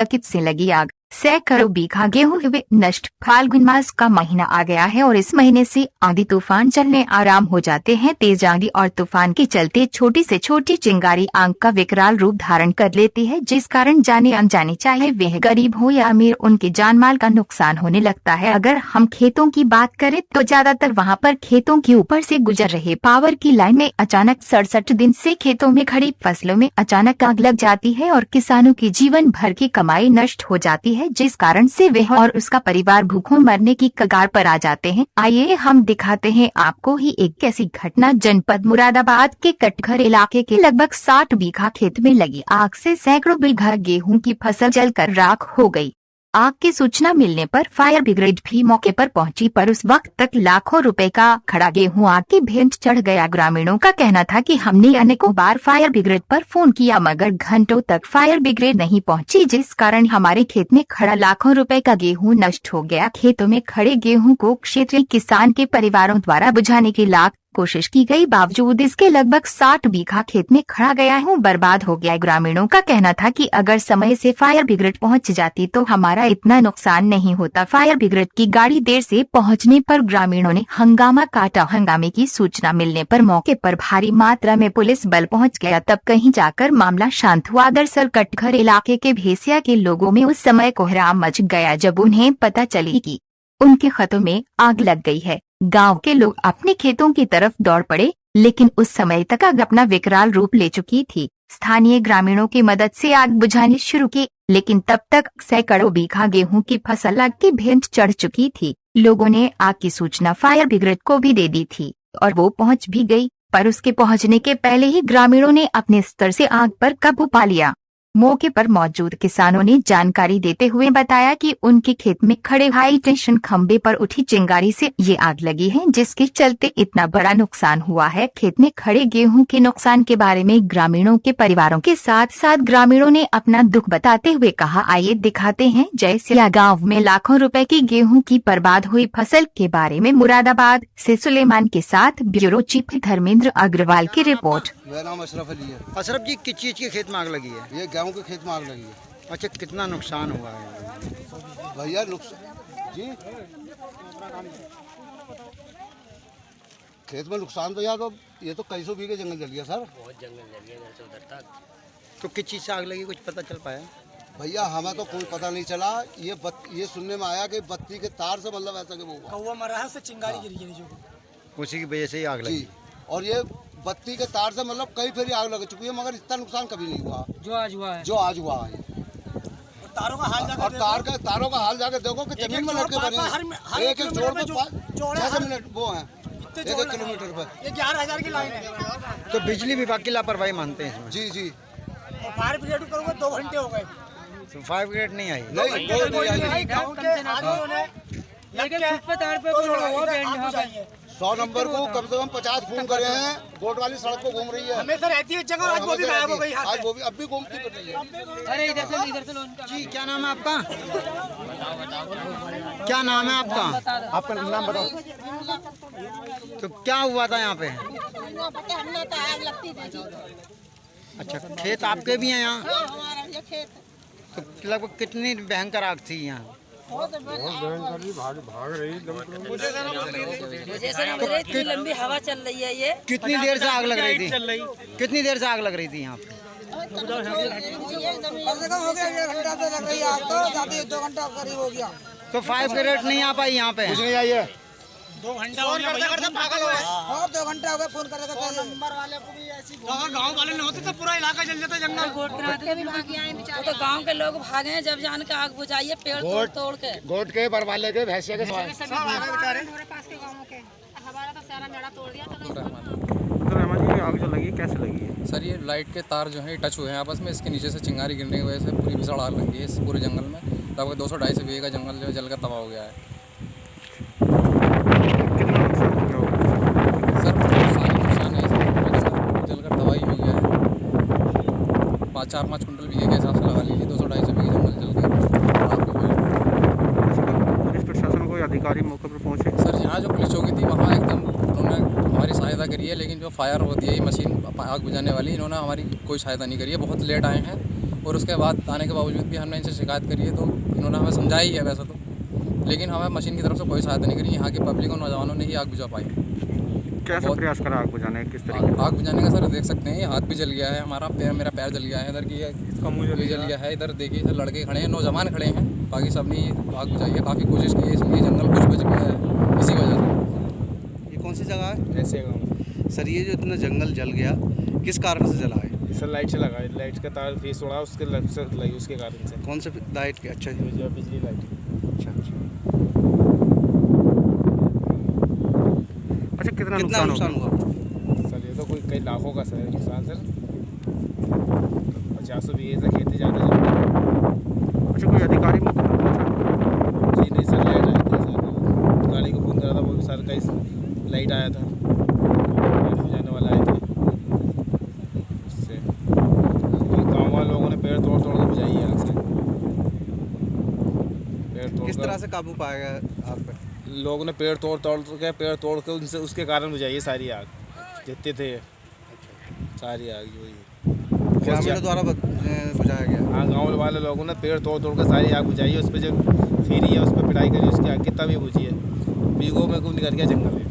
चकित से लगी आग, सैकड़ों बीघा गेहूं हुए नष्ट। फाल्गुन मास का महीना आ गया है और इस महीने से आंधी तूफान चलने आराम हो जाते हैं। तेज आंधी और तूफान के चलते छोटी से छोटी चिंगारी आग का विकराल रूप धारण कर लेती है, जिस कारण जाने अनजाने चाहे वह गरीब हो या अमीर, उनके जान माल का नुकसान होने लगता है। अगर हम खेतों की बात करें तो ज्यादातर वहां पर खेतों के ऊपर से गुजर रहे पावर की लाइन में अचानक 67 दिन से खेतों में खड़ी फसलों में अचानक आग लग जाती है और किसानों की जीवन भर की कमाई नष्ट हो जाती है, जिस कारण से वह और उसका परिवार भूखों मरने की कगार पर आ जाते हैं। आइए हम दिखाते हैं आपको ही एक ऐसी घटना। जनपद मुरादाबाद के कटघर इलाके के लगभग 60 बीघा खेत में लगी आग से सैकड़ों बीघा गेहूं की फसल जलकर राख हो गई। आग की सूचना मिलने पर फायर ब्रिगेड भी मौके पर पहुंची, पर उस वक्त तक लाखों रुपए का खड़ा गेहूं आग की भेंट चढ़ गया। ग्रामीणों का कहना था कि हमने अनेकों बार फायर ब्रिगेड पर फोन किया मगर घंटों तक फायर ब्रिगेड नहीं पहुंची, जिस कारण हमारे खेत में खड़ा लाखों रुपए का गेहूं नष्ट हो गया। खेतों में खड़े गेहूं को क्षेत्रीय किसान के परिवारों द्वारा बुझाने की लाख कोशिश की गई, बावजूद इसके लगभग 60 बीघा खेत में खड़ा गेहूं बर्बाद हो गया। ग्रामीणों का कहना था कि अगर समय से फायर ब्रिगेड पहुंच जाती तो हमारा इतना नुकसान नहीं होता। फायर ब्रिगेड की गाड़ी देर से पहुंचने पर ग्रामीणों ने हंगामा काटा। हंगामे की सूचना मिलने पर मौके पर भारी मात्रा में पुलिस बल पहुंच गया, तब कहीं जाकर मामला शांत हुआ। दरअसल कटघर इलाके के भेसिया के लोगों में उस समय कोहराम मच गया जब उन्हें पता चली कि उनके खेतों में आग लग गई है। गांव के लोग अपने खेतों की तरफ दौड़ पड़े, लेकिन उस समय तक आग अपना विकराल रूप ले चुकी थी। स्थानीय ग्रामीणों की मदद से आग बुझानी शुरू की, लेकिन तब तक सैकड़ों बीघा गेहूं की फसल आग की भेंट चढ़ चुकी थी। लोगों ने आग की सूचना फायर ब्रिगेड को भी दे दी थी और वो पहुंच भी गई, पर उसके पहुंचने के पहले ही ग्रामीणों ने अपने स्तर से आग पर काबू पा लिया। मौके पर मौजूद किसानों ने जानकारी देते हुए बताया कि उनके खेत में खड़े हाई टेंशन खंभे पर उठी चिंगारी से ये आग लगी है, जिसके चलते इतना बड़ा नुकसान हुआ है। खेत में खड़े गेहूं के नुकसान के बारे में ग्रामीणों के परिवारों के साथ साथ ग्रामीणों ने अपना दुख बताते हुए कहा, आइए दिखाते हैं जयसिया गाँव में लाखों रुपए की गेहूं की बर्बाद हुई फसल के बारे में। मुरादाबाद से सुलेमान के साथ ब्यूरो चीफ धर्मेंद्र अग्रवाल की रिपोर्ट। मेरा नाम अशरफ अली है। अशरफ जी, किस चीज़ के खेत में आग लगी है? ये गेहूं के खेत में आग लगी है। अच्छा, कितना नुकसान हुआ है भैया? नुकसान जी, खेत में नुकसान तो यार तो ये तो कई सौ बीघे जंगल जल गया सर। बहुत जंगल जल गया इधर से उधर तक। तो किस चीज़ से आग लगी, कुछ पता चल पाया? भैया हमें तो कोई पता नहीं चला। ये सुनने में आया कि बत्ती के तार से मतलब ऐसा कि वो कौवा मरा है, उससे चिंगारी गिरी है जो उसी की वजह से ही आग लगी। और ये बत्ती के तार से मतलब कई फेरी आग लग चुकी है, मगर इतना नुकसान कभी नहीं हुआ जो आज हुआ है। तारों का हाल जाके देखो कि जमीन में लटके पड़े हैं। एक जोड़ पे 6 मिनट वो है, 1 किलोमीटर पर। ये 11,000 की लाइन है। तो बिजली विभाग की लापरवाही मानते हैं इसमें? जी। और फायर ब्रिगेड करूँगा 2 घंटे हो गए, तो फायर ब्रिगेड नहीं आई? नहीं, कोई नहीं आई। गाँव के आदमियों ने लेकिन फुट पे तार पे कोई हुआ बैंड 100 नंबर को कम से कम 50 फोन करे हैं। गोट वाली सड़क को घूम रही है, हमेशा रहती है जगह। आज वो भी गायब हो गई। आज वो भी अब भी घूमती कर रही है। अरे इधर से जी, क्या नाम है आपका? क्या नाम है आपका? आपका नाम बताओ। तो क्या हुआ था यहाँ पे? हमने तो आग लगती थी। अच्छा, खेत आपके भी हैं यहाँ? हमारा ये खेत। तो लगभग कितनी भयंकर आग थी यहाँ? बहुत भाग रही इतनी लंबी हवा चल रही है। ये कितनी देर से आग लग रही थी? कितनी देर से आग लग रही थी यहाँ पे? कम से कम हो गया 1 घंटा से लग रही आग, तो ज्यादा 2 घंटा करीब हो गया। तो फायर ब्रिगेड नहीं आ पाई यहाँ पे? कुछ नहीं आई है। 2 घंटा हो गया पागल हुए। और 2 घंटा हो गए फोन करते नंबर वाले को भी ऐसी। अगर गांव वाले नहीं होते तो पूरा इलाका जल जाता। जंगल तो गांव के लोग भागे हैं जब जान के आग बुझाइए पेड़ तोड़ के। गोट के बरवाले के भैंसिया के बेचारे हमारे पास के गांवों के हमारा तो सारा मेड़ा तोड़ दिया था। तो रहमान जी, आग जो लगी है कैसे लगी है? सर ये लाइट के तार जो हैं टच हुए हैं आपस में, इसके नीचे से चिंगारी गिरने की वजह से पूरी भीषण आग लगी है इस पूरे जंगल में। लगभग 200-250 बीघे का जंगल जो है जलकर तबाह हो गया है। कितना नुकसान हो गया होगा? सर सारे नुकसान है, जलकर तबाही हो गया है। 4-5 कुंटल बीघे के हिसाब से लगा लीजिए, 200-250 बीघे जंगल जल गया रात को। पुलिस प्रशासन कोई अधिकारी मौके पर पहुंचे? सर यहाँ जो पुलिस चौकी थी वहाँ एकदम उन्होंने हमारी सहायता करी है, लेकिन जो फायर होती है मशीन आग बुझाने वाली, इन्होंने हमारी कोई सहायता नहीं करी है। बहुत लेट आए हैं और उसके बाद आने के बावजूद भी हमने इनसे शिकायत करी है, तो इन्होंने हमें समझाया ही है वैसे तो, लेकिन हमें मशीन की तरफ से कोई सहायता नहीं करी। यहाँ की पब्लिक और नौजवानों ने ही आग बुझा पाई। कैसे प्रयास करा आग बुझाने, किस तरीके आग बुझाने का सर देख सकते हैं, ये हाथ भी जल गया है हमारा, मेरा पैर जल गया है, इधर की ये जल गया है। इधर देखिए इधर लड़के खड़े हैं, नौजवान खड़े हैं, बाकी सब ने आग बुझाई है, काफ़ी कोशिश की है, इसलिए जंगल कुछ बच गया है इसी वजह से। ये कौन सी जगह है? ऐसे गाँव सर ये जो इतना जंगल जल गया किस कारण से जला है? सर लाइट से लगा, लाइट का तार फेस उड़ा, उसके लगी उसके कारण से। कौन से लाइट के? अच्छा बिजली लाइट। अच्छा कितना नुकसान हुआ? सर ये तो कोई कई लाखों का सर नुकसान सर, 50 बीघे से खेती ज़्यादा जल गई। अच्छा कोई अधिकारी मौके पर पहुंचा? जी नहीं सर, लाइट आई थी सर, गाड़ी को फ़ोन करा था, वो भी सर का लाइट आया था, जाने वाला आए थे, इससे गाँव वाले लोगों ने पेड़ तोड़ के बुझाई है आग से। किस तरह से काबू पाया गया आग पर? लोगों ने पेड़ तोड़ के उनसे उसके कारण बुझाई है सारी आग, जितने थे सारी आग जो ही ग्रामीणों द्वारा बुझाया गया। हाँ, गाँव वाले लोगों ने पेड़ तोड़ के सारी आग बुझाई है। उस पर जो फेरी है उस पर पिटाई करी, उसकी आग कितना भी बुझी है, बीघों में को निकल गया जंगल है।